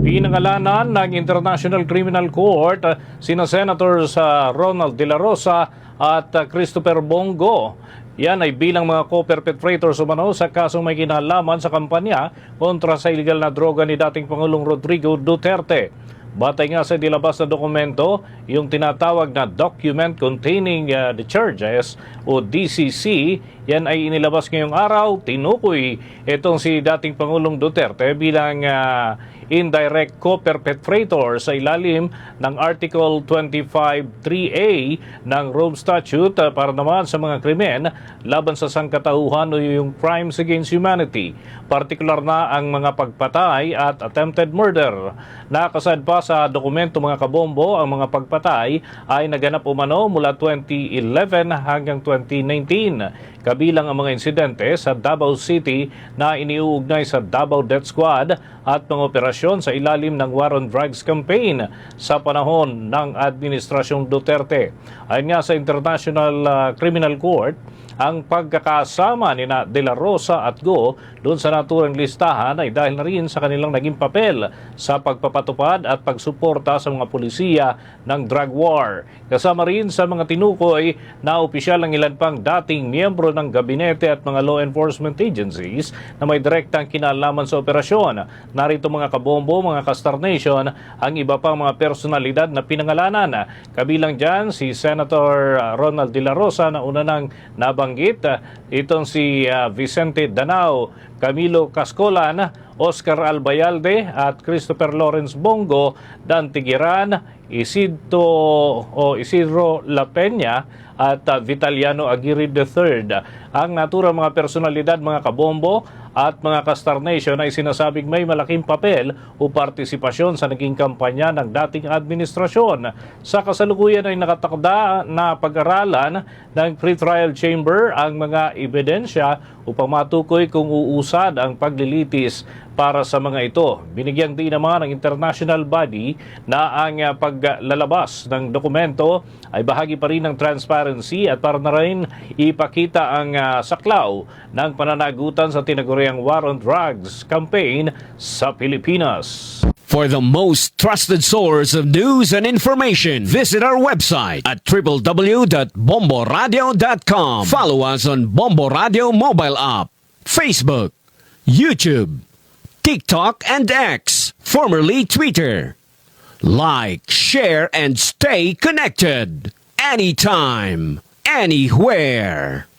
Pinangalanan ng International Criminal Court sina Senators Ronald De La Rosa at Christopher Bongo. Yan ay bilang mga co-perpetrators umano sa kasong may kinalaman sa kampanya kontra sa illegal na droga ni dating Pangulong Rodrigo Duterte. Batay nga sa nilabas na dokumento, yung tinatawag na Document Containing the Charges o DCC, yan ay inilabas ngayong araw. Tinukoy itong si dating Pangulong Duterte bilang indirect co-perpetrator sa ilalim ng Article 25.3a ng Rome Statute para naman sa mga krimen laban sa sangkatauhan o yung crimes against humanity. Partikular na ang mga pagpatay at attempted murder. Nakasad pa sa dokumento mga kabombo, ang mga pagpatay ay naganap umano mula 2011 hanggang 2019. Kabilang ang mga insidente sa Davao City na iniuugnay sa Davao Death Squad at mga operasyon sa ilalim ng War on Drugs campaign sa panahon ng Administrasyong Duterte. Ayon nga sa International Criminal Court, ang pagkakasama ni De La Rosa at Go doon sa naturang listahan ay dahil na rin sa kanilang naging papel sa pagpapatupad at pagsuporta sa mga pulisiya ng drug war. Kasama rin sa mga tinukoy na opisyal ng ilan pang dating miyembro ng gabinete at mga law enforcement agencies na may direktang kinalaman sa operasyon. Narito mga kabombo, mga Kastar Nation, ang iba pang mga personalidad na pinangalanan. Kabilang dyan si Senator Ronald De La Rosa na una nang nabanggit, itong si Vicente Danao, Camilo Cascolan, Oscar Albayalde at Christopher Lawrence Bongo, Dan Tigueran, Isidro La Peña at Vitaliano Aguirre III. Ang naturang mga personalidad, mga kabombo at mga Kastar Nation ay sinasabing may malaking papel o partisipasyon sa naging kampanya ng dating administrasyon. Sa kasalukuyan ay nakatakda na pag-aralan ng pre-trial chamber ang mga ebidensya upang matukoy kung uusad ang paglilitis para sa mga ito. Binigyan din naman ng international body na ang paglalabas ng dokumento ay bahagi pa rin ng transparency at para na rin ipakita ang saklaw ng pananagutan sa tinaguriang War on Drugs campaign sa Pilipinas. For the most trusted source of news and information, visit our website at www.bomboradio.com. Follow us on Bombo Radio mobile app, Facebook, YouTube, TikTok, and X, formerly Twitter. Like, share, and stay connected. Anytime, anywhere.